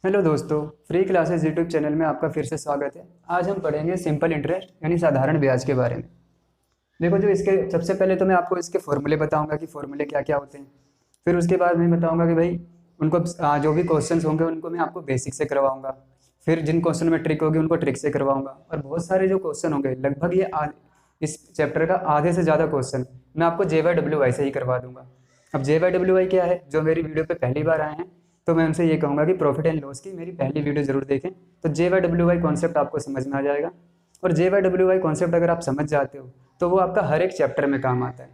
Hello दोस्तों, free classes YouTube channel में आपका फिर से स्वागत है। आज हम पढ़ेंगे सिंपल इंटरेस्ट यानी साधारण ब्याज के बारे में। देखो, जो इसके सबसे पहले तो मैं आपको इसके फॉर्मूले बताऊंगा कि फॉर्मूले क्या क्या होते हैं। फिर उसके बाद मैं बताऊंगा कि भाई उनको जो भी क्वेश्चंस होंगे उनको मैं आपको बेसिक से करवाऊंगा। फिर जिन क्वेश्चन में ट्रिक होगी उनको ट्रिक से करवाऊंगा। और बहुत सारे जो क्वेश्चन होंगे, लगभग इस चैप्टर का आधे से ज़्यादा क्वेश्चन मैं आपको JYWI से ही करवा दूंगा। अब JYWI क्या है, जो मेरी वीडियो पे पहली बार आए हैं तो मैं उनसे ये कहूँगा कि प्रॉफिट एंड लॉस की मेरी पहली वीडियो जरूर देखें, तो JYWI कॉन्सेप्ट आपको समझ में आ जाएगा। और JYWI कॉन्सेप्ट अगर आप समझ जाते हो तो वो आपका हर एक चैप्टर में काम आता है।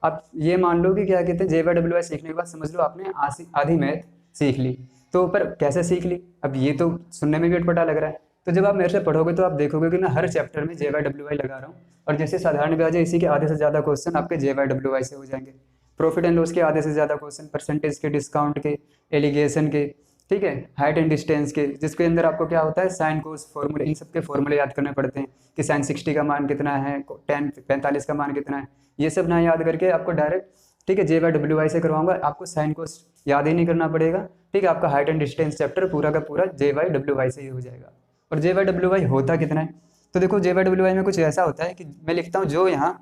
आप ये मान लो कि क्या कहते हैं, JYWI सीखने के बाद समझ लो आपने आधी मैथ सीख ली। तो पर कैसे सीख ली, अब ये तो सुनने में भी अटपटा लग रहा है। तो जब आप मेरे से पढ़ोगे तो आप देखोगे कि मैं हर चैप्टर में JYWI लगा रहा हूँ। और जैसे साधारण ब्याज है, इसी के आधे से ज़्यादा क्वेश्चन आपके JYWI से हो जाएंगे। प्रॉफिट एंड लॉस के आधे से ज़्यादा क्वेश्चन परसेंटेज के, डिस्काउंट के, एलिगेशन के, ठीक है, हाइट एंड डिस्टेंस के, जिसके अंदर आपको क्या होता है, साइन कोस फॉर्मूले, इन सब के फॉर्मूले याद करने पड़ते हैं कि साइन 60 का मान कितना है, टेन 45 का मान कितना है। ये सब ना याद करके आपको डायरेक्ट, ठीक है, JYWI से करवाऊंगा। आपको साइन कोस याद ही नहीं करना पड़ेगा, ठीक है। आपका हाइट एंड डिस्टेंस चैप्टर पूरा का पूरा JYWI से ही हो जाएगा। और JYWI होता कितना है, तो देखो JYWI में कुछ ऐसा होता है कि मैं लिखता हूँ जो यहाँ,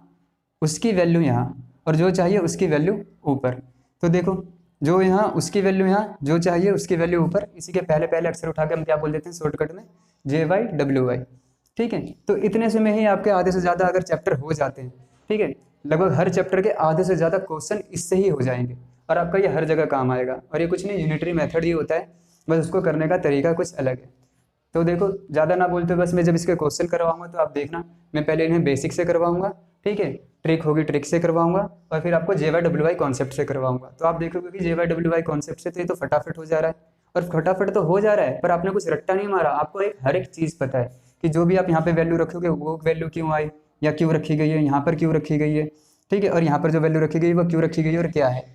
उसकी वैल्यू यहाँ, और जो चाहिए उसकी वैल्यू ऊपर। तो देखो, जो यहाँ उसकी वैल्यू यहाँ, जो चाहिए उसकी वैल्यू ऊपर, इसी के पहले पहले अक्षर उठा के हम क्या बोल देते हैं शॉर्टकट में, JYWI। ठीक है, तो इतने से में ही आपके आधे से ज़्यादा अगर चैप्टर हो जाते हैं, ठीक है, लगभग हर चैप्टर के आधे से ज़्यादा क्वेश्चन इससे ही हो जाएंगे। और आपका ये हर जगह काम आएगा। और ये कुछ नहीं, यूनिटरी मेथड ही होता है, बस उसको करने का तरीका कुछ अलग है। तो देखो, ज़्यादा ना बोलते बस मैं जब इसके क्वेश्चन करवाऊंगा तो आप देखना, मैं पहले इन्हें बेसिक से करवाऊंगा, ठीक है, ट्रिक होगी ट्रिक से करवाऊंगा, और फिर आपको JYWI कॉन्सेप्ट से करवाऊंगा। तो आप देखोगे कि JYWI कॉन्सेप्ट से तो ये तो फटाफट हो जा रहा है। और फटाफट तो हो जा रहा है, पर आपने कुछ रट्टा नहीं मारा। आपको हर एक चीज़ पता है कि जो भी आप यहाँ पे वैल्यू रखोगे वो वैल्यू क्यों आई, या क्यों रखी गई है, यहाँ पर क्यों रखी गई है, ठीक है, और यहाँ पर जो वैल्यू रखी गई है वो क्यों रखी गई है और क्या है।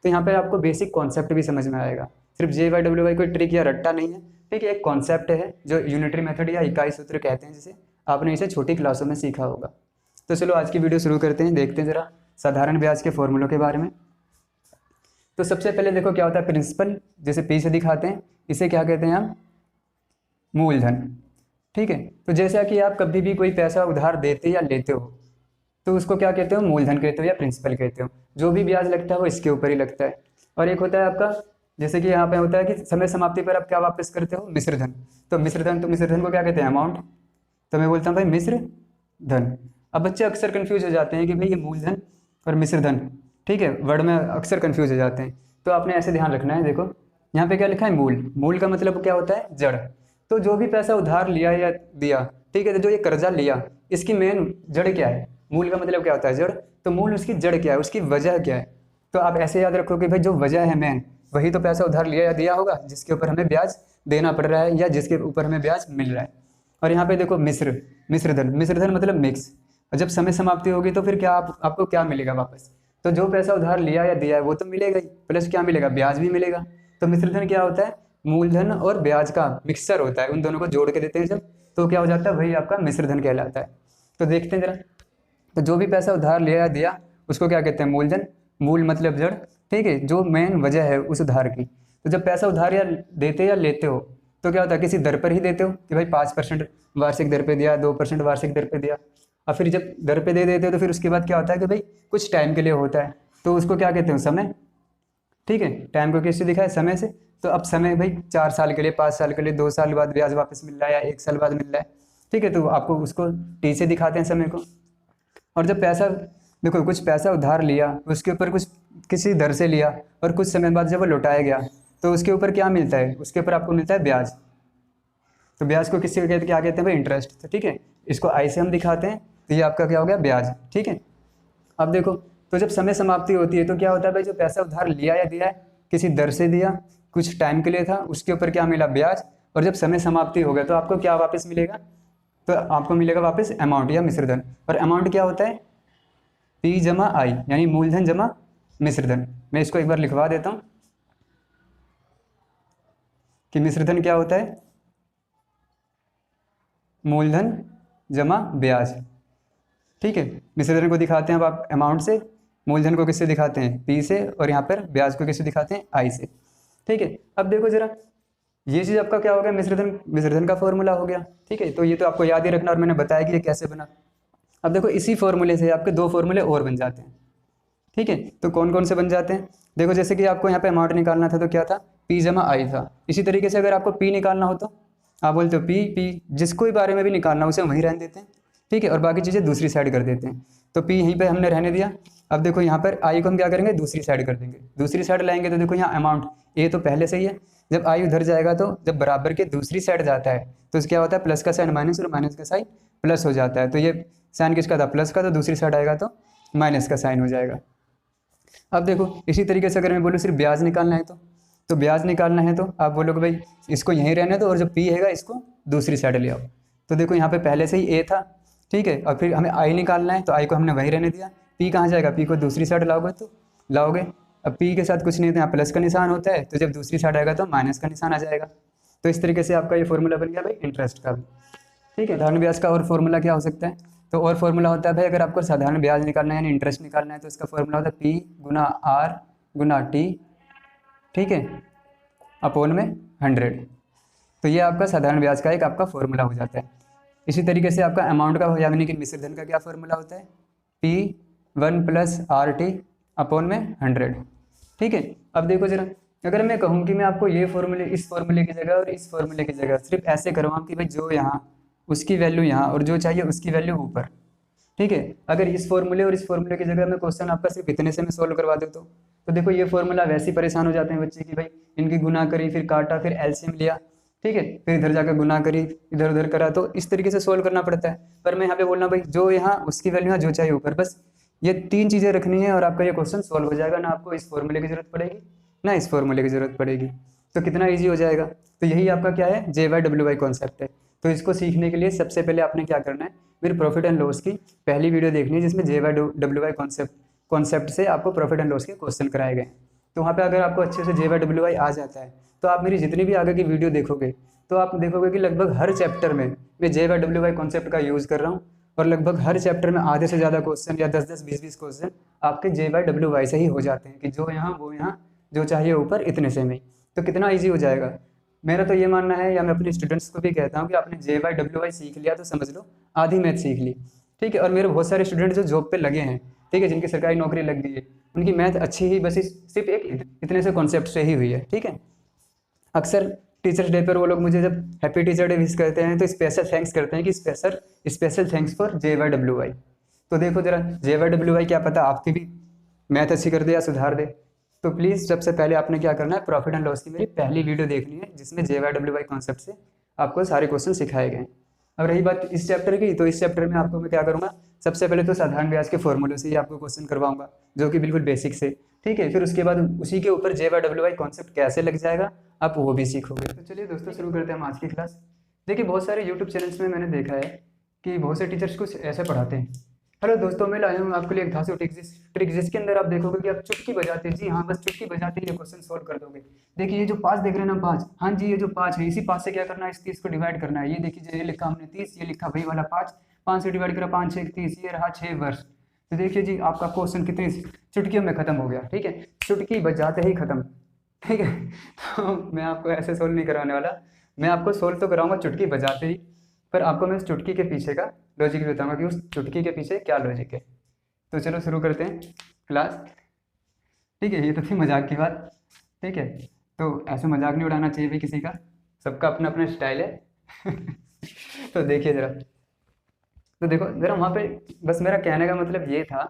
तो यहाँ पर आपको बेसिक कॉन्सेप्ट भी समझ में आएगा। सिर्फ JYWI कोई ट्रिक या रट्टा नहीं है, ठीक है, एक कॉन्सेप्ट है जो यूनिटरी मेथड या इकाई सूत्र कहते हैं, जिसे आपने इसे छोटी क्लासों में सीखा होगा। तो चलो आज की वीडियो शुरू करते हैं, देखते हैं जरा साधारण ब्याज के फॉर्मूलों के बारे में। तो सबसे पहले देखो क्या होता है प्रिंसिपल, जैसे P से दिखाते हैं, इसे क्या कहते हैं हम, मूलधन। ठीक है, तो जैसा कि आप कभी भी कोई पैसा उधार देते या लेते हो तो उसको क्या कहते हो, मूलधन कहते हो या प्रिंसिपल कहते हो। जो भी ब्याज लगता है वो इसके ऊपर ही लगता है। और एक होता है आपका, जैसे कि यहाँ पे होता है कि समय समाप्ति पर आप क्या वापस करते हो, मिश्रधन। तो मिश्रधन को क्या कहते हैं, अमाउंट। तो मैं बोलता हूँ भाई मिश्र धन। अब बच्चे अक्सर कंफ्यूज हो जाते हैं कि भाई ये मूलधन और मिश्रधन, ठीक है, वर्ड में अक्सर कंफ्यूज हो जाते हैं। तो आपने ऐसे ध्यान रखना है, देखो यहाँ पे क्या लिखा है, मूल। मूल का मतलब क्या होता है, जड़। तो जो भी पैसा उधार लिया या दिया, ठीक है, तो जो ये कर्जा लिया इसकी मेन जड़ क्या है, मूल का मतलब क्या होता है, जड़। तो मूल उसकी जड़ क्या है, उसकी वजह क्या है। तो आप ऐसे याद रखो कि भाई जो वजह है मेन, वही तो पैसा उधार लिया या दिया होगा जिसके ऊपर हमें ब्याज देना पड़ रहा है या जिसके ऊपर हमें ब्याज मिल रहा है। और यहाँ पे देखो मिश्रधन मतलब मिक्स। और जब समय समाप्ति होगी तो फिर क्या आपको क्या मिलेगा वापस, तो जो पैसा उधार लिया या दिया है वो तो मिलेगा ही, प्लस क्या मिलेगा, ब्याज भी मिलेगा। तो मिश्रधन क्या होता है, मूलधन और ब्याज का मिक्सचर होता है, उन दोनों को जोड़ के देते हैं जब, तो क्या हो जाता है, वही आपका मिश्रधन कहलाता है। तो देखते हैं जरा, तो जो भी पैसा उधार लिया या दिया उसको क्या कहते हैं, मूलधन। मूल मतलब जड़, ठीक है, जो मेन वजह है उस उधार की। तो जब पैसा उधार या देते या लेते हो तो क्या होता है, किसी दर पर ही देते हो कि भाई 5% वार्षिक दर पे दिया, 2% वार्षिक दर पे दिया। और फिर जब दर पे दे देते हो तो फिर उसके बाद क्या होता है कि भाई कुछ टाइम के लिए होता है, तो उसको क्या कहते हैं, समय। ठीक है, टाइम को किससे दिखा है, समय से। तो अब समय भाई 4 साल के लिए, 5 साल के लिए, 2 साल बाद ब्याज वापस मिल रहा है या 1 साल बाद मिल रहा है, ठीक है, तो आपको उसको T से दिखाते हैं समय को। और जब पैसा, देखो कुछ पैसा उधार लिया, उसके ऊपर कुछ किसी दर से लिया, और कुछ समय बाद जब वो लौटाया गया तो उसके ऊपर क्या मिलता है, उसके ऊपर आपको मिलता है ब्याज। तो ब्याज को किसी को कहते, क्या कहते हैं भाई, इंटरेस्ट। तो ठीक है, इसको I से हम दिखाते हैं, तो ये आपका क्या हो गया, ब्याज। ठीक है, अब देखो, तो जब समय समाप्ति होती है तो क्या होता है भाई, जो पैसा उधार लिया या दिया है, किसी दर से दिया, कुछ टाइम के लिए था, उसके ऊपर क्या मिला, ब्याज। और जब समय समाप्ति हो गया तो आपको क्या वापस मिलेगा, तो आपको मिलेगा वापस अमाउंट या मिश्रधन। और अमाउंट क्या होता है, P जमा I, यानी मूलधन जमा मिश्रधन। मैं इसको एक बार लिखवा देता हूं कि मिश्रधन क्या होता है, मूलधन जमा ब्याज। ठीक है, मिश्रधन को दिखाते हैं अब आप अमाउंट से, मूलधन को किससे दिखाते हैं, P से, और यहाँ पर ब्याज को किससे दिखाते हैं, I से। ठीक है, अब देखो जरा, ये चीज़ आपका क्या हो गया, मिश्रधन का फॉर्मूला हो गया। ठीक है, तो ये तो आपको याद ही रखना, और मैंने बताया कि ये कैसे बना। अब देखो इसी फॉर्मूले से आपके दो फॉर्मूले और बन जाते हैं। ठीक है, तो कौन कौन से बन जाते हैं, देखो जैसे कि आपको यहाँ पे अमाउंट निकालना था तो क्या था, P जमा आई था। इसी तरीके से अगर आपको P निकालना हो तो आप बोलते हो P जिसको भी बारे में भी निकालना उसे वहीं रहने देते हैं। ठीक है, और बाकी चीज़ें दूसरी साइड कर देते हैं। तो P यहीं पे हमने रहने दिया। अब देखो यहाँ पर I को हम क्या करेंगे, दूसरी साइड कर देंगे। दूसरी साइड लाएंगे तो देखो यहाँ अमाउंट A तो पहले से ही है, जब I उधर जाएगा तो जब बराबर के दूसरी साइड जाता है तो क्या होता है, प्लस का साइन माइनस और माइनस का साइन प्लस हो जाता है। तो ये साइन किसका था, प्लस का, तो दूसरी साइड आएगा तो माइनस का साइन हो जाएगा। अब देखो इसी तरीके से अगर मैं बोलूँ सिर्फ ब्याज निकालना है तो ब्याज निकालना है तो आप बोलोगे भाई इसको यहीं रहने दो और जो P हैगा इसको दूसरी साइड ले आओ। तो देखो यहाँ पे पहले से ही A था। ठीक है, और फिर हमें I निकालना है तो I को हमने वहीं रहने दिया। P कहाँ जाएगा, P को दूसरी साइड लाओगे तो लाओगे। अब P के साथ कुछ नहीं, तो यहाँ प्लस का निशान होता है, तो जब दूसरी साइड आएगा तो माइनस का निशान आ जाएगा। तो इस तरीके से आपका ये फॉर्मूला बन गया भाई इंटरेस्ट का भी। ठीक है, साधारण ब्याज का और फॉर्मूला क्या हो सकता है, तो और फॉर्मूला होता है भाई अगर आपको साधारण ब्याज निकालना है यानी इंटरेस्ट निकालना है तो इसका फॉर्मूला होता है P गुना R गुना T। ठीक है, अपोन में 100। तो ये आपका साधारण ब्याज का एक आपका फॉर्मूला हो जाता है। इसी तरीके से आपका अमाउंट का यानी कि मिश्रधन का क्या फॉर्मूला होता है, P1 प्लस RT अपोन में 100। ठीक है, अब देखो जरा, अगर मैं कहूँ कि मैं आपको ये फॉर्मूले, इस फॉर्मूले की जगह और इस फॉर्मूले की जगह सिर्फ ऐसे करवाऊँ कि भाई जो यहाँ उसकी वैल्यू यहाँ और जो चाहिए उसकी वैल्यू ऊपर। ठीक है, अगर इस फॉर्मूले और इस फॉर्मूले की जगह में क्वेश्चन आपका सिर्फ इतने से मैं सोल्व करवा दूँ तो देखो ये फॉर्मूला वैसे ही परेशान हो जाते हैं बच्चे कि भाई इनकी गुना करी, फिर काटा, फिर एलसीएम लिया। ठीक है, फिर इधर जाकर गुना करी, इधर उधर करा, तो इस तरीके से सोल्व करना पड़ता है। पर मैं यहाँ पे बोलना भाई जो यहाँ उसकी वैल्यू है, जो चाहिए ऊपर, बस ये तीन चीज़ें रखनी है और आपका ये क्वेश्चन सोल्व हो जाएगा। ना आपको इस फॉर्मूले की जरूरत पड़ेगी ना इस फॉर्मूले की जरूरत पड़ेगी। तो कितना ईजी हो जाएगा। तो यही आपका क्या है, JY कॉन्सेप्ट है। तो इसको सीखने के लिए सबसे पहले आपने क्या करना है, मेरी प्रॉफिट एंड लॉस की पहली वीडियो देखनी है जिसमें JY कॉन्सेप्ट से आपको प्रॉफिट एंड लॉस के क्वेश्चन कराए गए। तो वहाँ पे अगर आपको अच्छे से JY आ जाता है तो आप मेरी जितनी भी आगे की वीडियो देखोगे तो आप देखोगे कि लगभग हर चैप्टर में मैं JY कॉन्सेप्ट का यूज़ कर रहा हूँ, और लगभग हर चैप्टर में आधे से ज़्यादा क्वेश्चन या 10-10, 20-20 क्वेश्चन आपके JY से ही हो जाते हैं कि जो यहाँ वो यहाँ, जो चाहिए ऊपर इतने से में। तो कितना ईजी हो जाएगा। मेरा तो ये मानना है, या मैं अपने स्टूडेंट्स को भी कहता हूँ कि आपने JY सीख लिया तो समझ लो आधी मैथ सीख ली। ठीक है, और मेरे बहुत सारे स्टूडेंट जो जॉब पे लगे हैं, ठीक है, जिनकी सरकारी नौकरी लग गई है, उनकी मैथ अच्छी ही बस सिर्फ एक इतने से कॉन्सेप्ट से ही हुई है। ठीक है, अक्सर टीचर्स डे पर वो लोग मुझे जब हैप्पी टीचर डे विश करते हैं तो स्पेशल थैंक्स करते हैं कि स्पेशल थैंक्स फॉर JY। तो देखो जरा JY क्या पता आपकी भी मैथ अच्छी कर दे या सुधार दे। तो प्लीज़ सबसे पहले आपने क्या करना है, प्रॉफिट एंड लॉस की मेरी पहली वीडियो देखनी है जिसमें JY कॉन्सेप्ट से आपको सारे क्वेश्चन सिखाए गए। अब रही बात इस चैप्टर की, तो इस चैप्टर में आपको मैं क्या करूँगा, सबसे पहले तो साधारण ब्याज के फॉर्मूले से ही आपको क्वेश्चन करवाऊंगा जो कि बिल्कुल बेसिक से। ठीक है, फिर उसके बाद उसी के ऊपर JY कॉन्सेप्ट कैसे लग जाएगा आप वो भी सीखोगे। तो चलिए दोस्तों शुरू करते हैं हम आज की क्लास। देखिए बहुत सारे यूट्यूब चैनल्स में मैंने देखा है कि बहुत से टीचर्स कुछ ऐसे पढ़ाते हैं। हेलो दोस्तों, मैं लाया हूँ आपके लिए एक धांसू ट्रिक जिसके अंदर आप देखोगे कि आप चुटकी बजाते, जी हाँ बस चुटकी बजाते ही ये क्वेश्चन सोल्व कर दोगे। देखिए ये जो 5 देख रहे हैं ना, 5, हाँ जी ये जो 5 है, इसी 5 से क्या करना है, इस 30 को डिवाइड करना है। ये देखिए ये लिखा हमने 30, ये लिखा वही वाला 5 से डिवाइड करा, 5 6 30, ये रहा 6 वर्ष। तो देखिए जी आपका क्वेश्चन कितनी चुटकियों में खत्म हो गया। ठीक है, चुटकी बजाते ही खत्म। ठीक है, तो मैं आपको ऐसे सोल्व नहीं कराने वाला, मैं आपको सोल्व तो कराऊंगा चुटकी बजाते ही, पर आपको मैं उस चुटकी के पीछे का लॉजिक भी बताऊंगा कि उस चुटकी के पीछे क्या लॉजिक है। तो चलो शुरू करते हैं क्लास। ठीक है, ये तो थी मजाक की बात। ठीक है, तो ऐसे मजाक नहीं उड़ाना चाहिए भी किसी का, सबका अपना अपना स्टाइल है। तो देखिए जरा, तो देखो जरा वहाँ पे बस मेरा कहने का मतलब ये था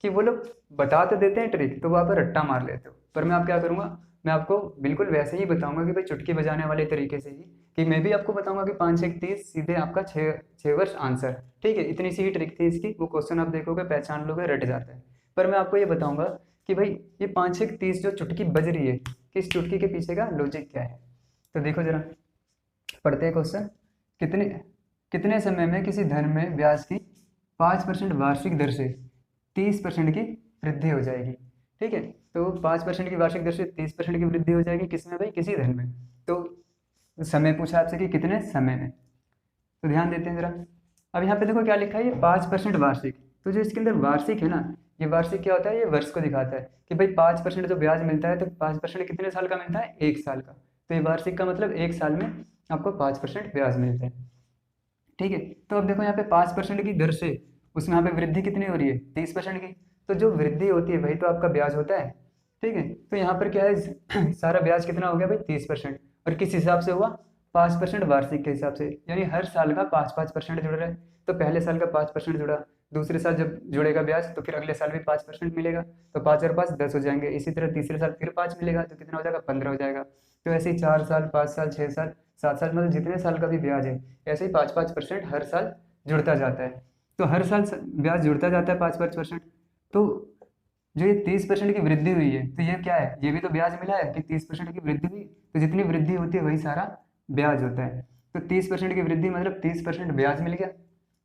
कि वो लोग बता तो देते हैं ट्रिक, तो वहाँ पर रट्टा मार लेते हो। पर मैं आप क्या करूँगा, मैं आपको बिल्कुल वैसे ही बताऊंगा कि भाई चुटकी बजाने वाले तरीके से ही, कि मैं भी आपको बताऊंगा कि 5 6 30 सीधे आपका 6 वर्ष आंसर। ठीक है, इतनी सी ही ट्रिक थी इसकी, वो क्वेश्चन आप देखोगे पहचान लोगे रट जाता है। पर मैं आपको ये बताऊंगा कि भाई ये 5 6 30 जो चुटकी बज रही है, कि इस चुटकी के पीछे का लॉजिक क्या है। तो देखो जरा पढ़ते हैं क्वेश्चन। कितने समय में किसी धन में ब्याज की 5% वार्षिक दर से 30% की वृद्धि हो जाएगी। ठीक है, तो 5% की वार्षिक दर से 30% की वृद्धि हो जाएगी किसमें भाई, किसी धन में। तो समय पूछा आपसे कि कितने समय में, तो ध्यान देते हैं जरा। अब यहाँ पे देखो क्या लिखा है, ये 5% वार्षिक। तो जो इसके अंदर वार्षिक है ना, ये वार्षिक क्या होता है, ये वर्ष को दिखाता है कि भाई 5% जो ब्याज मिलता है तो 5% कितने साल का मिलता है, 1 साल का। तो ये वार्षिक का मतलब एक साल में आपको 5% ब्याज मिलता है। ठीक है, तो अब देखो यहाँ पे 5% की दर से उसमें यहाँ पे वृद्धि कितनी हो रही है, 30% की। तो जो वृद्धि होती है वही तो आपका ब्याज होता है। ठीक है, तो यहाँ पर क्या है सारा ब्याज कितना हो गया भाई, 30%। और किस हिसाब से हुआ, 5% वार्षिक के हिसाब से, यानी हर साल का 5-5% जुड़ रहा है। तो पहले साल का 5% जुड़ा, दूसरे साल जब जुड़ेगा ब्याज तो फिर अगले साल भी 5% मिलेगा। तो 5 और 5 10 हो जाएंगे। इसी तरह तीसरे साल फिर 5 मिलेगा तो कितना हो जाएगा, 15 हो जाएगा। तो ऐसे ही 4 साल, 5 साल, 6 साल, 7 साल, मतलब जितने साल का भी ब्याज है ऐसे ही 5-5% हर साल जुड़ता जाता है। तो हर साल ब्याज जुड़ता जाता है 5-5%। तो जो ये 30% की वृद्धि हुई है तो ये क्या है, ये भी तो ब्याज मिला है कि 30% की वृद्धि हुई। तो जितनी वृद्धि होती है वही सारा ब्याज होता है। तो 30% की वृद्धि मतलब 30% ब्याज मिल गया।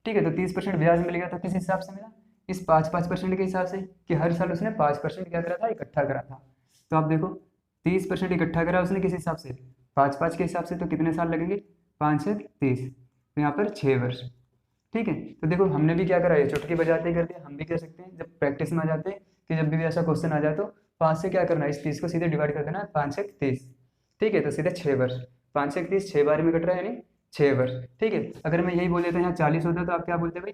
ठीक है, तो 30% ब्याज मिल गया तो किस हिसाब से मिला, इस 5-5% के हिसाब से, कि हर साल उसने 5% क्या करा था, इकट्ठा करा था। तो आप देखो 30% इकट्ठा करा उसने किस हिसाब से, 5-5 के हिसाब से। तो कितने साल लगेंगे, 5 से 30, तो यहाँ पर 6 वर्ष। ठीक है, तो देखो हमने भी क्या करा, ये चुटकी बजाते ही कर दिया। हम भी कह सकते हैं जब प्रैक्टिस में आ जाते हैं कि जब भी ऐसा क्वेश्चन आ जाए तो 5 से क्या करना है, इस 30 को सीधे डिवाइड कर देना, 5 से 30। ठीक है, तो सीधे 6 वर्ष, 5 से 30 6 बार में कट रहा है, यानी 6 वर्ष। ठीक है, अगर मैं यही बोल देता यहाँ 40 होता तो आप क्या बोलते भाई,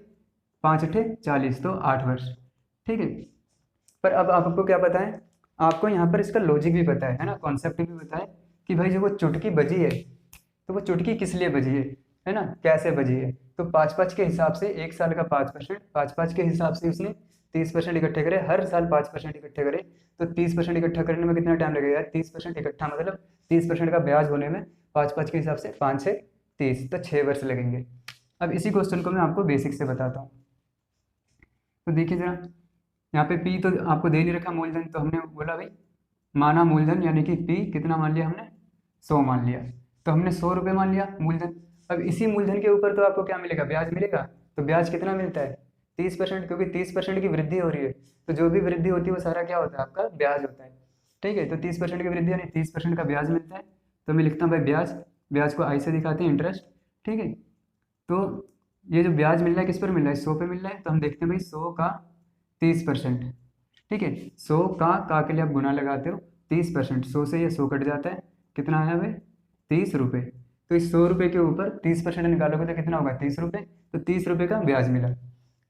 5 × 8 = 40, तो 8 वर्ष। ठीक है, पर अब आपको क्या पता है, आपको यहाँ पर इसका लॉजिक भी पता है ना, कॉन्सेप्ट भी पता है कि भाई जो वो चुटकी बजी है तो वो चुटकी किस लिए बजी है ना, कैसे बजी है। तो 5-5 के हिसाब से एक साल का 5%, 5-5 के हिसाब से उसने 30% इकट्ठे करे, हर साल 5% इकट्ठे करे। तो 30% इकट्ठा करने में कितना टाइम लगेगा यार, 30% इकट्ठा मतलब 30% का ब्याज होने में 5-5 के हिसाब से 5 से 30, तो 6 वर्ष लगेंगे। अब इसी क्वेश्चन को मैं आपको बेसिक से बताता हूँ। तो देखिए जरा, यहाँ पे पी तो आपको दे नहीं रखा मूलधन, तो हमने बोला भाई माना मूलधन, यानी कि पी कितना मान लिया हमने, 100 मान लिया। तो हमने 100 रुपये मान लिया मूलधन। अब इसी मूलधन के ऊपर तो आपको क्या मिलेगा, ब्याज मिलेगा। तो ब्याज कितना मिलता है, 30%, क्योंकि 30% की वृद्धि हो रही है। तो जो भी वृद्धि होती है वो सारा क्या होता है, आपका ब्याज होता है। ठीक है, तो 30% की वृद्धि यानी 30% का ब्याज मिलता है। तो मैं लिखता हूँ भाई ब्याज, ब्याज को आई से दिखाते हैं, इंटरेस्ट। ठीक है, तो ये जो ब्याज मिल रहा है किस पर मिल रहा है, 100 पे मिल रहा है। तो हम देखते हैं भाई 100 का 30%। ठीक है, 100 का के लिए आप गुना लगाते हो, 30%, 100 से ये 100 कट जाता है, कितना आया भाई, 30 रुपये। तो इस 100 रुपये के ऊपर 30% निकालोगे तो कितना होगा, 30 रुपये। तो 30 रुपये का ब्याज मिला।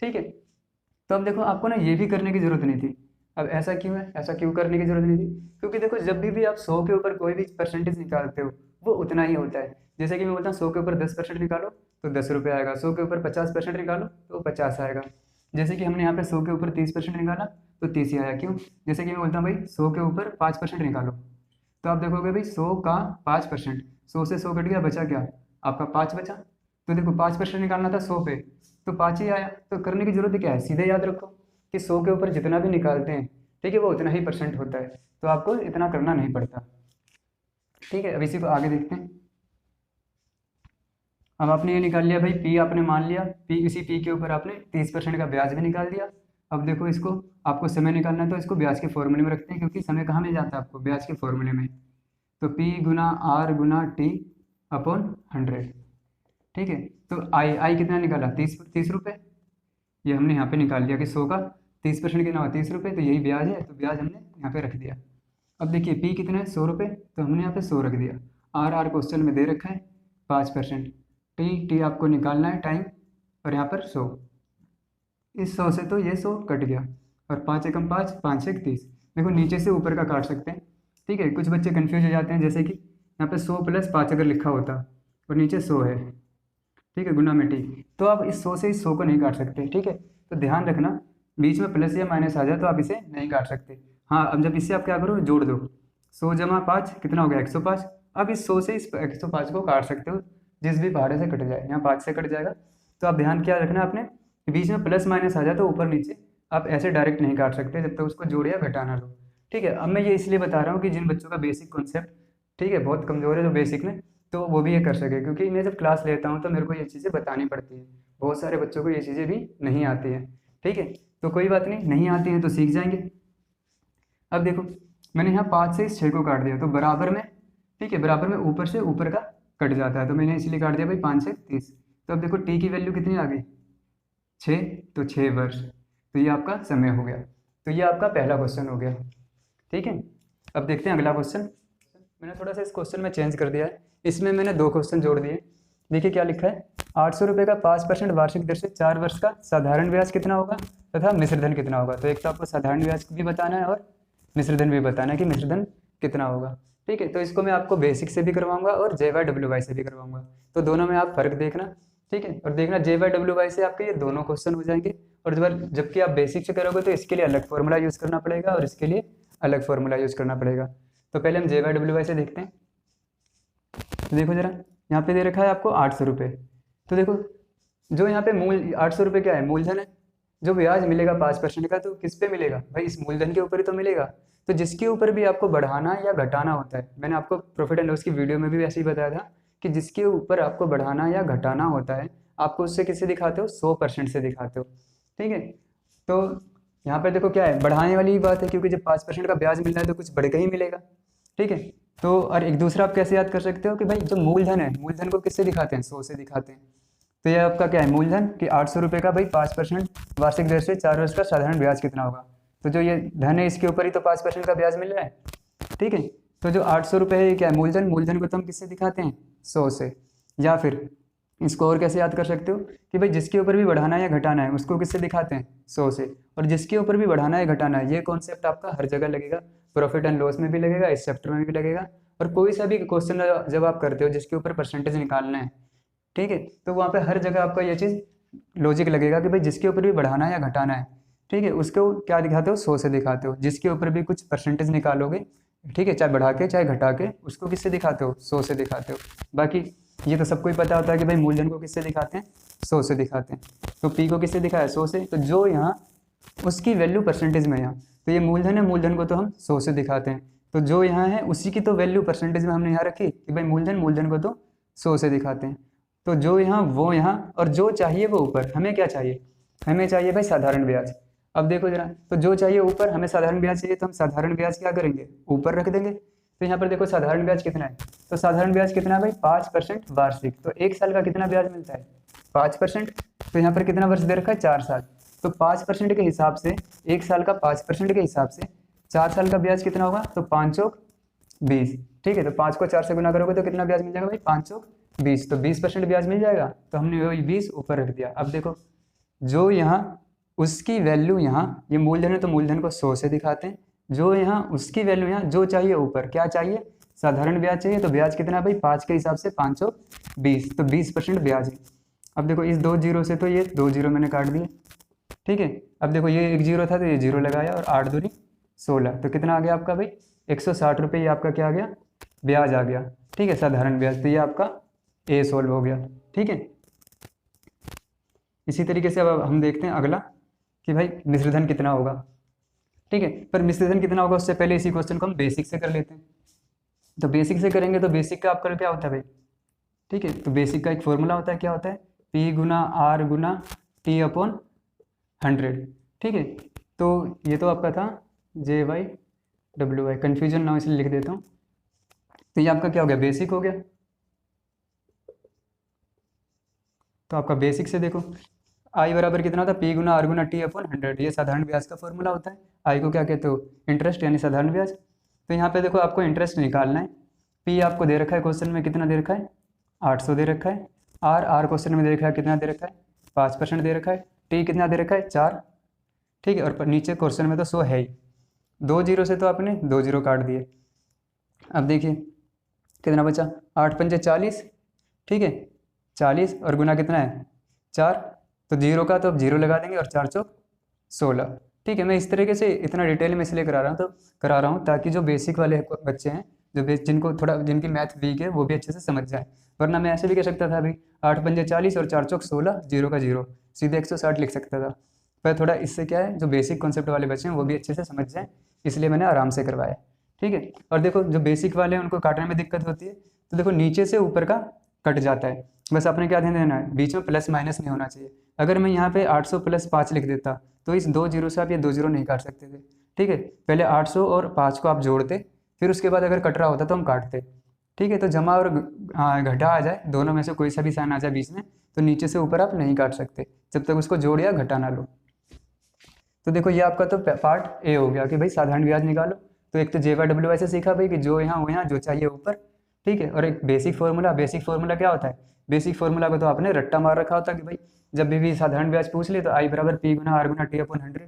ठीक है, तो अब देखो आपको ना ये भी करने की जरूरत नहीं थी। अब ऐसा क्यों है, ऐसा क्यों करने की जरूरत नहीं थी, क्योंकि देखो जब भी आप 100 के ऊपर कोई भी परसेंटेज निकालते हो वो उतना ही होता है। जैसे कि मैं बोलता हूँ 100 के ऊपर 10% निकालो तो 10 रुपये आएगा, 100 के ऊपर 50% निकालो तो 50 आएगा। जैसे कि हमने यहाँ पे 100 के ऊपर 30% निकाला तो 30 ही आया, क्यों। जैसे कि मैं बोलता हूँ भाई 100 के ऊपर 5% निकालो, तो आप देखोगे भाई 100 का 5%, 100 से 100 कट गया, बचा क्या, आपका 5 बचा। तो देखो 5% निकालना था 100 पे, तो 5 ही आया। तो करने की जरूरत क्या है, सीधे याद रखो कि 100 के ऊपर जितना भी निकालते हैं, ठीक है, वो उतना ही परसेंट होता है। तो आपको इतना करना नहीं पड़ता। ठीक है, अब इसी को आगे देखते हैं। अब आपने ये निकाल लिया भाई पी, आपने मान लिया पी, इसी पी के ऊपर आपने 30% का ब्याज भी निकाल दिया। अब देखो इसको, आपको समय निकालना है तो इसको ब्याज के फॉर्मूले में रखते हैं, क्योंकि समय कहाँ मिल जाता है आपको, ब्याज के फॉर्मूले में। तो पी गुना आर गुना टी अपॉन 100। ठीक है, तो आई कितना निकाला, 30 रुपये। ये हमने यहाँ पे निकाल लिया कि 100 का 30% कितना हुआ, 30 रुपये, तो यही ब्याज है, तो ब्याज हमने यहाँ पे रख दिया। अब देखिए पी कितना है, 100 रुपये, तो हमने यहाँ पे 100 रख दिया। आर क्वेश्चन में दे रखा है 5%। टी आपको निकालना है टाइम, और यहाँ पर 100। इस 100 से तो ये 100 कट गया, और 5 एकम 5, 5 से 30। देखो नीचे से ऊपर का काट सकते हैं। ठीक है, कुछ बच्चे कन्फ्यूज हो जाते हैं, जैसे कि यहाँ पे 100 + 5 अगर लिखा होता और नीचे 100 है, ठीक है, गुना में टी, तो आप इस 100 से इस 100 को नहीं काट सकते। ठीक है, तो ध्यान रखना, बीच में प्लस या माइनस आ जाए तो आप इसे नहीं काट सकते। हाँ, अब जब इससे आप क्या करो, जोड़ दो, 100 + 5 कितना हो गया, 105। अब इस 100 से इस 105 को काट सकते हो, जिस भी पहाड़े से कट जाए, यहाँ 5 से कट जाएगा। तो आप ध्यान क्या रखना आपने, कि बीच में प्लस माइनस आ जाए तो ऊपर नीचे आप ऐसे डायरेक्ट नहीं काट सकते जब तक उसको जोड़ या घटाना लो। ठीक है, अब मैं ये इसलिए बता रहा हूँ कि जिन बच्चों का बेसिक कॉन्सेप्ट, ठीक है, बहुत कमज़ोर है जो बेसिक में, तो वो भी ये कर सके, क्योंकि मैं जब क्लास लेता हूँ तो मेरे को ये चीज़ें बतानी पड़ती है। बहुत सारे बच्चों को ये चीज़ें भी नहीं आती हैं। ठीक है, तो कोई बात नहीं, नहीं आती हैं तो सीख जाएंगे। अब देखो मैंने यहाँ 5 से इस 6 को काट दिया, तो बराबर में, ठीक है, बराबर में ऊपर से ऊपर का कट जाता है, तो मैंने इसलिए काट दिया भाई 5 से 30। तो अब देखो टी की वैल्यू कितनी आ गई, 6, तो 6 वर्ष। तो ये आपका समय हो गया। तो ये आपका पहला क्वेश्चन हो गया। ठीक है, अब देखते हैं अगला क्वेश्चन। मैंने थोड़ा सा इस क्वेश्चन में चेंज कर दिया है, इसमें मैंने 2 क्वेश्चन जोड़ दिए। देखिए क्या लिखा है, 800 रुपये का 5% वार्षिक दर से 4 वर्ष का साधारण ब्याज कितना होगा तथा मिश्र धन कितना होगा। तो एक तो आपको साधारण ब्याज भी बताना है और मिश्र धन भी बताना है कि मिश्र धन कितना होगा। ठीक है, तो इसको मैं आपको बेसिक से भी करवाऊंगा और JY/WY से भी करवाऊंगा, तो दोनों में आप फर्क देखना। ठीक है, और देखना JY/WY से आपके ये दोनों क्वेश्चन हो जाएंगे, और जबकि आप बेसिक से करोगे तो इसके लिए अलग फॉर्मूला यूज़ करना पड़ेगा और इसके लिए अलग फॉर्मूला यूज़ करना पड़ेगा। तो पहले हम JY/WY से देखते हैं। तो देखो जरा, यहाँ पे दे रखा है आपको 800 रुपये। तो देखो जो यहाँ पे मूल 800 रुपये क्या है, मूलधन है। जो ब्याज मिलेगा 5% का तो किस पे मिलेगा भाई, इस मूलधन के ऊपर ही तो मिलेगा। तो जिसके ऊपर भी आपको बढ़ाना या घटाना होता है, मैंने आपको प्रॉफिट एंड लॉस की वीडियो में भी ऐसे ही बताया था कि जिसके ऊपर आपको बढ़ाना या घटाना होता है आपको उससे किससे दिखाते हो, 100% से दिखाते हो। ठीक है, तो यहाँ पर देखो क्या है, बढ़ाने वाली ही बात है, क्योंकि जब 5% का ब्याज मिल रहा है तो कुछ बढ़ के ही मिलेगा। ठीक है, तो और एक दूसरा आप कैसे याद कर सकते हो कि भाई जो मूलधन है, मूलधन को किससे दिखाते हैं, 100 से दिखाते हैं। तो ये आपका क्या है, मूलधन कि 800 रुपये का भाई 5% वार्षिक दर से 4 वर्ष का साधारण ब्याज कितना होगा। तो जो ये धन है इसके ऊपर ही तो 5% का ब्याज मिल रहा है। ठीक है, तो जो 800 रुपये है ये क्या है, मूलधन। मूलधन को तो हम किससे दिखाते हैं, 100 से। या फिर इसको और कैसे याद कर सकते हो कि भाई जिसके ऊपर भी बढ़ाना है या घटाना है उसको किससे दिखाते हैं, 100 से। और जिसके ऊपर भी बढ़ाना है घटाना है, ये कॉन्सेप्ट आपका हर जगह लगेगा, प्रॉफिट एंड लॉस में भी लगेगा, इस चैप्टर में भी लगेगा, और कोई सा भी क्वेश्चन जब आप करते हो जिसके ऊपर परसेंटेज निकालना है, ठीक है, तो वहाँ पे हर जगह आपका ये चीज़ लॉजिक लगेगा कि भाई जिसके ऊपर भी बढ़ाना है या घटाना है, ठीक है, उसको क्या दिखाते हो, 100 से दिखाते हो। जिसके ऊपर भी कुछ परसेंटेज निकालोगे, ठीक है, चाहे बढ़ा के चाहे घटा के, उसको किससे दिखाते हो, 100 से दिखाते हो। बाकी ये तो सबको ही पता होता है कि भाई मूलधन को किससे दिखाते हैं, 100 से दिखाते हैं। तो P को किससे दिखाया, 100 से। तो जो यहाँ उसकी वैल्यू परसेंटेज में यहाँ, तो ये मूलधन है, मूलधन को तो हम 100 से दिखाते हैं। तो जो यहाँ है उसी की तो वैल्यू परसेंटेज में हमने यहाँ रखी कि भाई मूलधन, मूलधन को तो 100 से दिखाते हैं। तो जो यहाँ वो यहाँ, और जो चाहिए वो ऊपर। हमें क्या चाहिए, हमें चाहिए भाई साधारण ब्याज। अब देखो जरा, तो जो चाहिए ऊपर, हमें साधारण ब्याज चाहिए, तो हम साधारण ब्याज क्या करेंगे, ऊपर रख देंगे। तो यहाँ पर देखो साधारण ब्याज कितना है, तो साधारण ब्याज कितना है भाई, 5% वार्षिक। तो 1 साल का कितना ब्याज मिलता है, 5%। तो यहाँ पर कितना वर्ष दे रखा है, 4 साल। तो 5% के हिसाब से, 1 साल का 5% के हिसाब से 4 साल का ब्याज कितना होगा, तो 5 चौक 20। ठीक है, तो 5 को 4 से गुना करोगे तो कितना ब्याज मिल जाएगा भाई, 5 चौक 20। तो 20% ब्याज मिल जाएगा। तो हमने वही 20 ऊपर रख दिया। अब देखो जो यहाँ उसकी वैल्यू, यहाँ ये मूलधन है तो मूलधन को 100 से दिखाते हैं। जो यहाँ उसकी वैल्यू, यहाँ जो चाहिए ऊपर, क्या चाहिए, साधारण ब्याज चाहिए। तो ब्याज कितना है भाई, 5 के हिसाब से 5 चौक 20, तो 20% ब्याज है। अब देखो इस 2 जीरो से तो ये 2 जीरो मैंने काट दिए। ठीक है, अब देखो ये 1 जीरो था तो ये 0 लगाया, और 8 दूनी 16। तो कितना आ गया आपका भाई, 160 रुपये। ये आपका क्या आ गया, ब्याज आ गया। ठीक है, साधारण ब्याज। तो ये आपका ए सोल्व हो गया। ठीक है, इसी तरीके से अब हम देखते हैं अगला कि भाई मिश्रधन कितना होगा। ठीक है, पर मिश्रधन कितना होगा उससे पहले इसी क्वेश्चन को हम बेसिक से कर लेते हैं। तो बेसिक से करेंगे तो बेसिक का आपका क्या होता है भाई, ठीक है, तो बेसिक का एक फॉर्मूला होता है, क्या होता है, P गुना R गुना T/100। ठीक है, तो ये तो आपका था JY/WY, कन्फ्यूजन ना हो इसलिए लिख देता हूँ। तो ये आपका क्या हो गया, बेसिक हो गया। तो आपका बेसिक से देखो I बराबर कितना होता है, P गुना R गुना T/100। ये साधारण ब्याज का फॉर्मूला होता है। I को क्या कहते हो, इंटरेस्ट यानी साधारण ब्याज। तो यहाँ पे देखो आपको इंटरेस्ट निकालना है। P आपको दे रखा है क्वेश्चन में, कितना दे रखा है, 800 दे रखा है। R क्वेश्चन में दे रखा है, कितना दे रखा है, 5% दे रखा है। T कितना दे रखा है, 4। ठीक है, और नीचे क्वेश्चन में तो 100 है ही। 2 जीरो से तो आपने 2 जीरो काट दिए। अब देखिए कितना बचा, 8 पंजे 40। ठीक है, 40 और गुना कितना है, 4। तो जीरो का तो अब जीरो लगा देंगे, और 4 चौक 16। ठीक है, मैं इस तरीके से इतना डिटेल में इसलिए करा रहा हूँ ताकि जो बेसिक वाले बच्चे हैं, जो जिनको थोड़ा, जिनकी मैथ वीक है, वो भी अच्छे से समझ जाए। वरना मैं ऐसे भी कह सकता था अभी 8 पंजे 40 और 4 चौक 16, जीरो का जीरो, सीधे 160 लिख सकता था। पर थोड़ा इससे क्या है, जो बेसिक कॉन्सेप्ट वाले बच्चे हैं वो भी अच्छे से समझ जाएँ, इसलिए मैंने आराम से करवाया। ठीक है, और देखो जो बेसिक वाले हैं उनको काटने में दिक्कत होती है, तो देखो नीचे से ऊपर का कट जाता है। बस आपने क्या ध्यान देना है, बीच में प्लस माइनस नहीं होना चाहिए। अगर मैं यहाँ पे 800 + 5 लिख देता तो इस 2 जीरो से आप ये 2 जीरो नहीं काट सकते थे। ठीक है, पहले 800 और 5 को आप जोड़ते, फिर उसके बाद अगर कट रहा होता तो हम काटते। ठीक है, तो जमा और घटा आ जाए, दोनों में से कोई सा भी साइन आ जाए बीच में, तो नीचे से ऊपर आप नहीं काट सकते जब तक उसको जोड़ या घटा ना लो। तो देखो ये आपका तो पार्ट ए हो गया कि भाई साधारण ब्याज निकालो। तो एक तो जे वाई डब्ल्यू ऐसे सीखा भाई कि जो यहाँ वो यहाँ जो चाहिए ऊपर, ठीक है। और एक बेसिक फार्मूला क्या होता है, बेसिक फार्मूला को तो आपने रट्टा मार रखा होता कि भाई जब भी साधारण ब्याज पूछ ले तो आई बराबर पी गुना आर गुना टी अपॉन 100,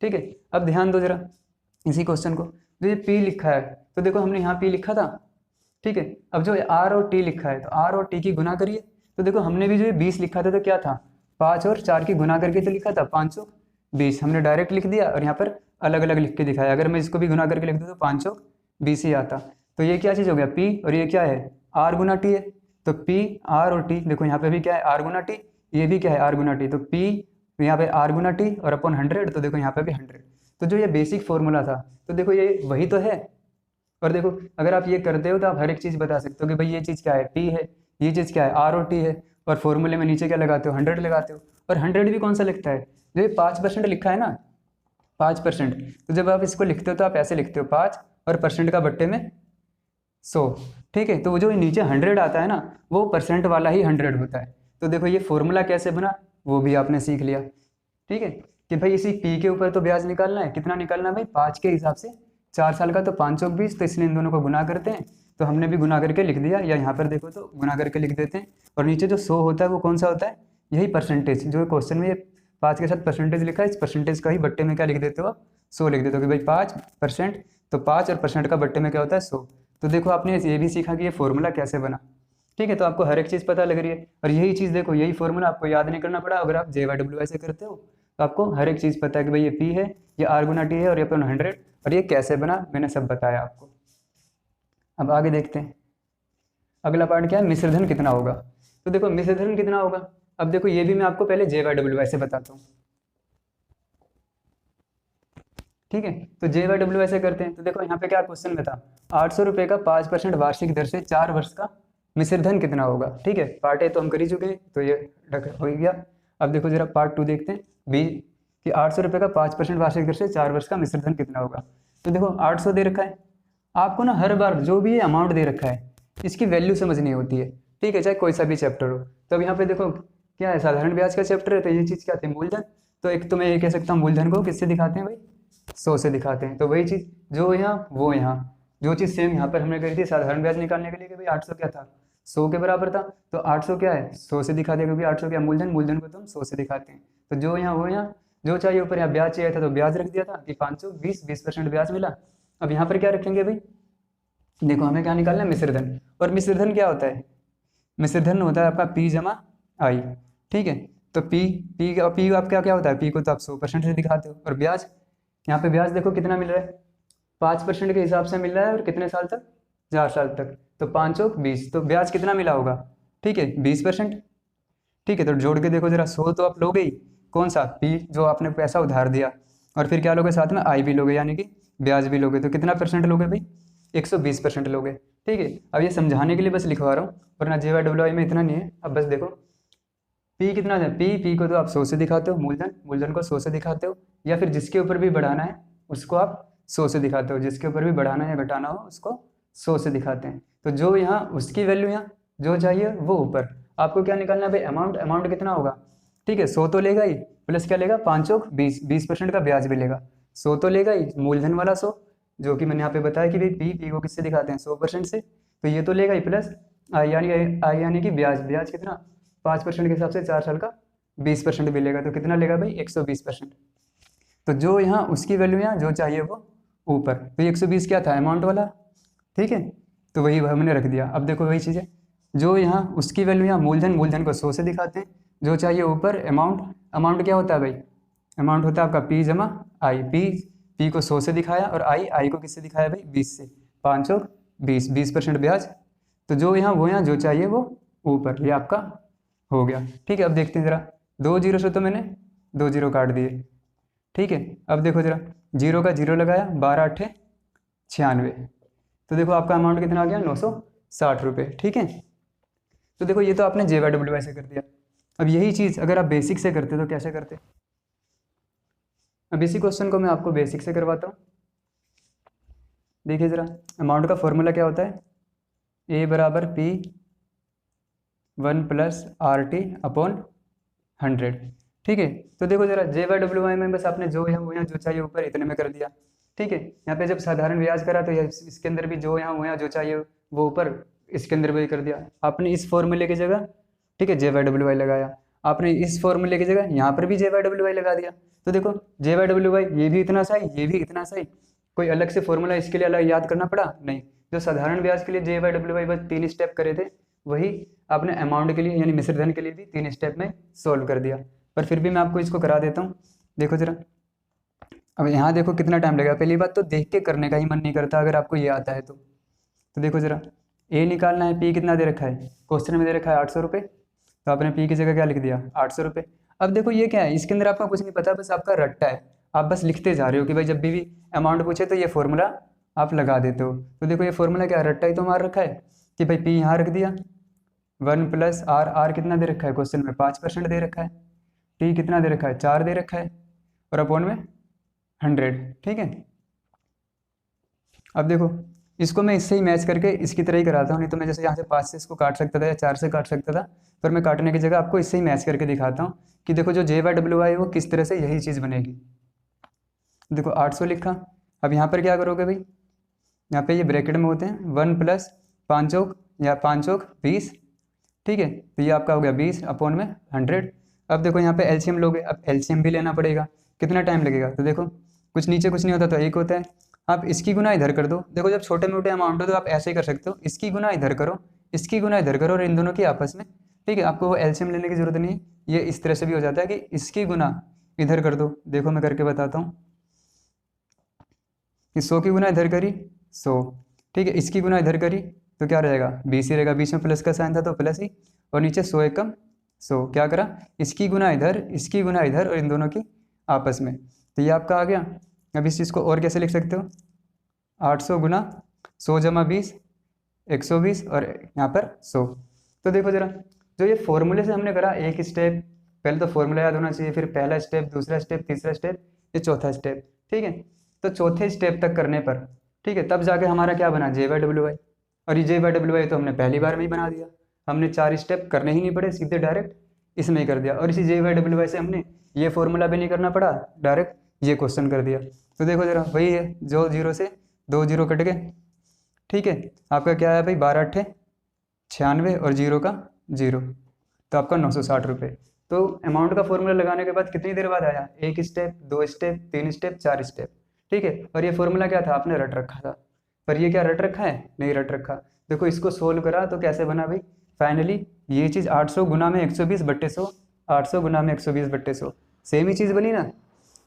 ठीक है। अब ध्यान दो जरा इसी क्वेश्चन को, जो ये पी लिखा है तो देखो हमने यहाँ पी लिखा था, ठीक है। अब जो आर और टी लिखा है तो आर और टी की गुना करिए, तो देखो हमने भी जो ये 20 लिखा था तो क्या था, 5 और 4 की गुना करके तो लिखा था 5 चौक 20, हमने डायरेक्ट लिख दिया और यहाँ पर अलग अलग लिख के दिखाया। अगर मैं इसको भी गुना करके लिख दूँ तो 5 चौक 20 ही आता। तो ये क्या चीज़ हो गया, पी, और ये क्या है, आर गुना टी है। तो पी आर और टी, देखो यहाँ पे भी क्या है, आर गुना टी, ये भी क्या है, आर गुना टी। तो पी यहाँ पे आर गुना टी और अपॉन 100, तो देखो यहाँ पे भी 100। तो जो ये बेसिक फॉर्मूला था तो देखो ये वही तो है। और देखो अगर आप ये करते हो तो आप हर एक चीज़ बता सकते हो कि भाई ये चीज़ क्या है, पी है, ये चीज़ क्या है, आर और टी है, और फॉर्मूले में नीचे क्या लगाते हो, 100 लगाते हो। और 100 भी कौन सा लिखता है, जो ये 5% लिखा है ना, 5%, तो जब आप इसको लिखते हो तो आप ऐसे लिखते हो 5 और परसेंट का बट्टे में 100, ठीक है। तो वो जो नीचे 100 आता है ना, वो परसेंट वाला ही 100 होता है। तो देखो ये फॉर्मूला कैसे बना वो भी आपने सीख लिया, ठीक है, कि भाई इसी पी के ऊपर तो ब्याज निकालना है, कितना निकालना है भाई, 5 के हिसाब से, 4 साल का तो 5 चौक 20, तो इसलिए इन दोनों को गुना करते हैं। तो हमने भी गुना करके लिख दिया, या यहाँ पर देखो तो गुना करके लिख देते हैं। और नीचे जो 100 होता है वो कौन सा होता है, यही परसेंटेज, जो क्वेश्चन में ये 5 के साथ परसेंटेज लिखा है, इस परसेंटेज का ही बट्टे में क्या लिख देते हो आप, 100 लिख देते हो कि भाई 5%, तो 5 और परसेंट का बट्टे में क्या होता है 100। तो देखो आपने ये भी सीखा कि ये फॉर्मूला कैसे बना, ठीक है। तो आपको हर एक चीज़ पता लग रही है। और यही चीज़ देखो, यही फॉर्मूला आपको याद नहीं करना पड़ा, अगर आप जे वाई डब्ल्यू ऐसे करते हो तो आपको हर एक चीज़ पता है कि भाई ये पी है, ये आर गुना टी है, और ये अपन 100, और ये कैसे बना मैंने सब बताया आपको। अब आगे देखते हैं, अगला पार्ट क्या है, मिश्रधन कितना होगा। तो देखो मिश्रधन कितना होगा, अब देखो ये भी मैं आपको पहले जे वाई डब्ल्यू ऐसे बताता हूँ, ठीक है। तो जे वाई डब्ल्यू ऐसे करते हैं। तो देखो यहाँ पे क्या क्वेश्चन में था, 800 रुपये का 5% वार्षिक दर से 4 वर्ष का मिश्रधन कितना होगा, ठीक है। पार्ट ए तो हम कर ही चुके हैं, तो ये हो गया। अब देखो जरा पार्ट 2 देखते हैं, बी, कि 800 रुपये का 5% वार्षिक दर से 4 वर्ष का मिश्रधन कितना होगा। तो देखो 800 दे रखा है आपको ना, हर बार जो भी ये अमाउंट दे रखा है इसकी वैल्यू समझनी होती है, ठीक है, चाहे कोई सा भी चैप्टर हो। तो अब यहाँ पे देखो क्या है, साधारण ब्याज का चैप्टर है, तो ये चीज़ क्या है, मूलधन। तो एक तो मैं ये कह सकता हूँ मूलधन को किससे दिखाते हैं भाई, 100 से दिखाते हैं। तो वही चीज़ जो यहाँ वो यहाँ, जो चीज़ सेम यहाँ पर हमने करी थी साधारण ब्याज निकालने के लिए कि भाई 800 क्या था, 100 के बराबर था, तो 800 क्या है, 100 से दिखा दिया, क्योंकि 800 क्या मूलधन, मूलधन को तो हम 100 से दिखाते हैं। तो जो यहाँ वो यहाँ, जो चाहिए ऊपर यहाँ ब्याज चाहिए था तो ब्याज रख दिया था कि 520, 20% ब्याज मिला। अब यहाँ पर क्या रखेंगे भाई, देखो हमें क्या निकालना है, मिश्रधन। और मिश्रधन क्या होता है, मिश्रधन होता है आपका पी जमा आई, ठीक है। तो पी आप क्या होता है, पी को तो आप 100% से दिखाते हो। और ब्याज, यहाँ पे ब्याज देखो कितना मिल रहा है, 5% के हिसाब से मिल रहा है, और कितने साल तक, 4 साल तक। तो 5 चौक 20, तो ब्याज कितना मिला होगा, ठीक है 20%, ठीक है। तो जोड़ के देखो जरा, 100 तो आप लोगे ही, कौन सा, पी जो आपने पैसा उधार दिया, और फिर क्या लोगे साथ में, आई भी लोगे, यानी कि ब्याज भी लोगे। तो कितना परसेंट लोगे भाई, 120% लोगे, ठीक है। अब ये समझाने के लिए बस लिखवा रहा हूँ, वरना जे वाई डब्ल्यू आई में इतना नहीं है। अब बस देखो पी कितना है, पी को तो आप 100 से दिखाते हो, मूलधन को 100 से दिखाते हो, या फिर जिसके ऊपर भी बढ़ाना है उसको आप 100 से दिखाते हो, जिसके ऊपर भी बढ़ाना या घटाना हो उसको 100 से दिखाते हैं। तो जो यहाँ उसकी वैल्यू यहाँ जो चाहिए वो ऊपर, आपको क्या निकालना है भाई, अमाउंट कितना होगा, ठीक है। 100 तो लेगा ही, प्लस क्या लेगा, 5 चौक 20, 20% का ब्याज भी लेगा। 100 तो लेगा ही, मूलधन वाला 100, जो कि मैंने यहाँ पे बताया कि भाई पी को किससे दिखाते हैं, 100% से, तो ये तो लेगा ही, प्लस आई यानी कि ब्याज कितना, 5% के हिसाब से 4 साल का 20% भी लेगा, तो कितना लेगा भाई, 120%। तो जो यहाँ उसकी वैल्यू यहाँ जो चाहिए वो ऊपर, तो 120 क्या था, अमाउंट वाला, ठीक है। तो वही हमने रख दिया। अब देखो वही चीज़ है, जो यहाँ उसकी वैल्यू यहाँ मूलधन को 100 से दिखाते हैं, जो चाहिए ऊपर अमाउंट क्या होता है भाई, अमाउंट होता है आपका पी जमा आई, पी को 100 से दिखाया, और आई को किससे दिखाया भाई, 20 से, 5 चौक 20, 20% ब्याज। तो जो यहाँ वो यहाँ जो चाहिए वो ऊपर, ये आपका हो गया, ठीक है। अब देखते हैं जरा, 2 जीरो से तो मैंने 2 जीरो काट दिए, ठीक है। अब देखो जरा, जीरो का जीरो लगाया, 12 8 96, तो देखो आपका अमाउंट कितना आ गया, 960 रुपये, ठीक है। तो देखो ये तो आपने जे वाई डब्ल्यू ऐसे कर दिया। अब यही चीज़ अगर आप बेसिक से करते तो कैसे करते, अब इसी क्वेश्चन को मैं आपको बेसिक से करवाता हूँ। देखिए जरा, अमाउंट का फॉर्मूला क्या होता है, ए बराबर P 1 plus R T upon 100, ठीक है। तो देखो जरा जे वाई डब्ल्यू आई में बस आपने जो है वो यहाँ जो चाहिए ऊपर इतने में कर दिया। ठीक है। यहाँ पे जब साधारण ब्याज करा तो इसके अंदर भी जो यहाँ हुआ जो चाहिए वो ऊपर इसके अंदर भी कर दिया आपने इस फॉर्मूले की जगह, ठीक है, JY लगाया। आपने इस फॉर्मूले की जगह यहाँ पर भी JY लगा दिया। तो देखो JY ये भी इतना सही, ये भी इतना सही, कोई अलग से फॉर्मूला इसके लिए अलग याद करना पड़ा नहीं। जो साधारण ब्याज के लिए JY बस 3 स्टेप करे थे, वही आपने अमाउंट के लिए यानी मिश्र धन के लिए भी 3 स्टेप में सोल्व कर दिया। पर फिर भी मैं आपको इसको करा देता हूँ। देखो जरा, अब यहाँ देखो कितना टाइम लगेगा। पहली बात तो देख के करने का ही मन नहीं करता अगर आपको ये आता है तो देखो जरा, ए निकालना है, पी कितना दे रखा है, क्वेश्चन में दे रखा है 800 रुपये, तो आपने पी की जगह क्या लिख दिया 800 रुपये। अब देखो ये क्या है, इसके अंदर आपका कुछ नहीं पता, बस आपका रट्टा है, आप बस लिखते जा रहे हो कि भाई जब भी अमाउंट पूछे तो ये फॉर्मूला आप लगा देते हो। तो देखो ये फॉर्मूला क्या है, रट्टा ही तो मार रखा है कि भाई पी यहाँ रख दिया 1 + R, आर कितना दे रखा है क्वेश्चन में 5% दे रखा है, टी कितना दे रखा है 4 दे रखा है, और अपॉन में 100, ठीक है। अब देखो इसको मैं इससे ही मैच करके इसकी तरह ही कराता हूँ, नहीं तो मैं जैसे यहाँ से 5 से इसको काट सकता था या 4 से काट सकता था, पर मैं काटने की जगह आपको इससे ही मैच करके दिखाता हूँ कि देखो जो JY है वो किस तरह से यही चीज़ बनेगी। देखो 800 लिखा, अब यहाँ पर क्या करोगे भाई, यहाँ पे ये ब्रैकेट में होते हैं 1 + 5 चौक या 5 चौक 20, ठीक है, तो ये आपका हो गया 20 अपॉन में 100। अब देखो यहाँ पे एलसीएम लोगे, अब एलसीएम भी लेना पड़ेगा, कितना टाइम लगेगा, तो देखो कुछ नीचे कुछ नहीं होता तो 1 होता है, आप इसकी गुना इधर कर दो। देखो जब छोटे मोटे अमाउंट हो तो आप ऐसे ही कर सकते हो, इसकी गुना इधर करो, इसकी गुना इधर करो, और इन दोनों की आपस में, ठीक है, आपको वो एलसीएम लेने की जरूरत नहीं है, ये इस तरह से भी हो जाता है कि इसकी गुना इधर कर दो। देखो मैं करके बताता हूँ कि 100 की गुना इधर करी 100, ठीक है, इसकी गुना इधर करी तो क्या रहेगा 20 ही रहेगा, बीच में प्लस का साइन था तो प्लस ही, और नीचे 100 एकम 100, क्या करा इसकी गुना इधर, इसकी गुना इधर, और इन दोनों की आपस में, तो ये आपका आ गया। अब इस चीज़ को और कैसे लिख सकते हो, 800 गुना 100 + 20 120, और यहाँ पर 100। तो देखो जरा, जो ये फॉर्मूले से हमने करा एक स्टेप, पहले तो फॉर्मूला याद होना चाहिए, फिर पहला स्टेप, दूसरा स्टेप, तीसरा स्टेप, ये चौथा स्टेप, ठीक है। तो चौथे स्टेप तक करने पर, ठीक है, तब जाके हमारा क्या बना JY, और ये JY तो हमने पहली बार में ही बना दिया, हमने 4 स्टेप करने ही नहीं पड़े, सीधे डायरेक्ट इसमें ही कर दिया, और इसी JY से हमने ये फॉर्मूला भी नहीं करना पड़ा, डायरेक्ट ये क्वेश्चन कर दिया। तो देखो जरा वही है, जो 0 से 2 0 कट गए, ठीक है, आपका क्या है भाई 12 × 8 = 96, और 0 का 0, तो आपका 960 रुपये। तो अमाउंट का फॉर्मूला लगाने के बाद कितनी देर बाद आया, 1 स्टेप, 2 स्टेप, 3 स्टेप, 4 स्टेप, ठीक है। और ये फॉर्मूला क्या था, आपने रट रखा था, पर ये क्या रट रखा है, नहीं रट रखा। देखो इसको सोल्व करा तो कैसे बना भाई, फाइनली ये चीज़ 800 गुना में 120/100, 800 गुना में 120/100, सेम ही चीज़ बनी ना।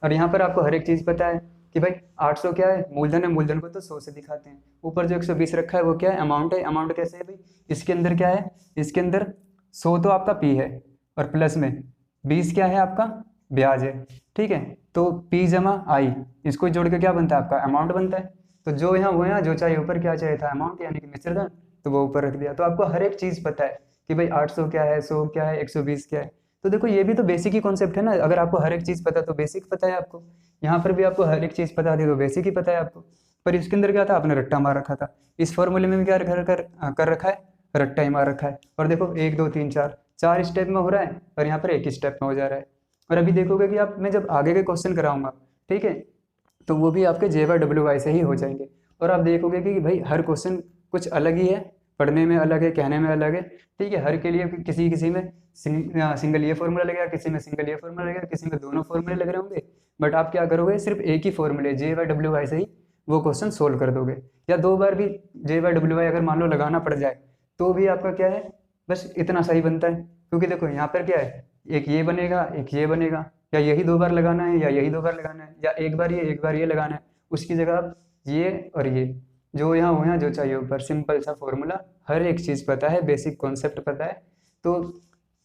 और यहाँ पर आपको हर एक चीज़ पता है कि भाई 800 क्या है, मूलधन है, मूलधन को तो 100 से दिखाते हैं, ऊपर जो 120 रखा है वो क्या है, अमाउंट है, अमाउंट कैसे है भाई, इसके अंदर क्या है, इसके अंदर 100 तो आपका पी है, और प्लस में 20 क्या है आपका ब्याज है, ठीक है। तो P + I, इसको जोड़ के क्या बनता है आपका अमाउंट बनता है। तो जो यहाँ वो यहाँ जो चाहिए ऊपर क्या चाहिए था अमाउंट यानी कि मिश्रधन, तो वो ऊपर रख दिया। तो आपको हर एक चीज़ पता है कि भाई 800 क्या है, 100 क्या है, 120 क्या है। तो देखो ये भी तो बेसिक ही कॉन्सेप्ट है ना, अगर आपको हर एक चीज़ पता तो बेसिक पता है आपको, यहाँ पर भी आपको हर एक चीज़ पता थी तो बेसिक ही पता है आपको। पर इसके अंदर क्या था, आपने रट्टा मार रखा था, इस फॉर्मूले में भी क्या कर रखा है, रट्टा ही मार रखा है। और देखो 1 2 3 4 स्टेप में हो रहा है, और यहाँ पर एक ही स्टेप में हो जा रहा है। और अभी देखोगे कि आप मैं जब आगे के क्वेश्चन कराऊंगा, ठीक है, तो वो भी आपके JY से ही हो जाएंगे। और आप देखोगे कि भाई हर क्वेश्चन कुछ अलग ही है, पढ़ने में अलग है, कहने में अलग है, ठीक है। हर के लिए किसी में सिंगल ये फॉर्मूला लगेगा, किसी में सिंगल ये फॉर्मूला लगेगा, किसी में दोनों फॉर्मूले लग रहे होंगे। बट आप क्या करोगे, सिर्फ एक ही फॉर्मूले JY से ही वो क्वेश्चन सोल्व कर दोगे, या 2 बार भी JY अगर मान लो लगाना पड़ जाए तो भी आपका क्या है, बस इतना सही बनता है। क्योंकि देखो यहाँ पर क्या है, एक ये बनेगा, एक ये बनेगा, या यही 2 बार लगाना है, या यही 2 बार लगाना है, या एक बार ये लगाना है, उसकी जगह आप ये और ये जो यहाँ हो यहाँ जो चाहिए ऊपर, सिंपल सा फॉर्मूला, हर एक चीज़ पता है, बेसिक कॉन्सेप्ट पता है। तो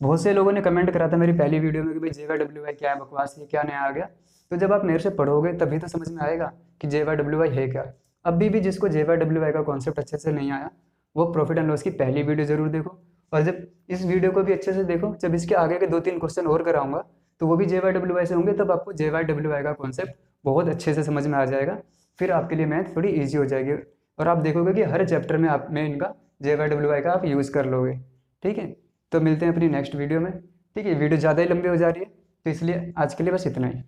बहुत से लोगों ने कमेंट करा था मेरी पहली वीडियो में कि भाई JY क्या है, बकवास है, क्या नया आ गया। तो जब आप मेरे से पढ़ोगे तभी तो समझ में आएगा कि JY है क्या। अभी भी जिसको JY का कॉन्सेप्ट अच्छे से नहीं आया वो प्रॉफिट एंड लॉस की पहली वीडियो जरूर देखो, और जब इस वीडियो को भी अच्छे से देखो, जब इसके आगे के 2-3 क्वेश्चन और कराऊंगा तो वो भी JY से होंगे, तब आपको JY का कॉन्सेप्ट बहुत अच्छे से समझ में आ जाएगा। फिर आपके लिए मैथ थोड़ी ईजी हो जाएगी, और आप देखोगे कि हर चैप्टर में आप में इनका JY का आप यूज़ कर लोगे, ठीक है। तो मिलते हैं अपनी नेक्स्ट वीडियो में, ठीक है। वीडियो ज़्यादा ही लंबी हो जा रही है, तो इसलिए आज के लिए बस इतना ही।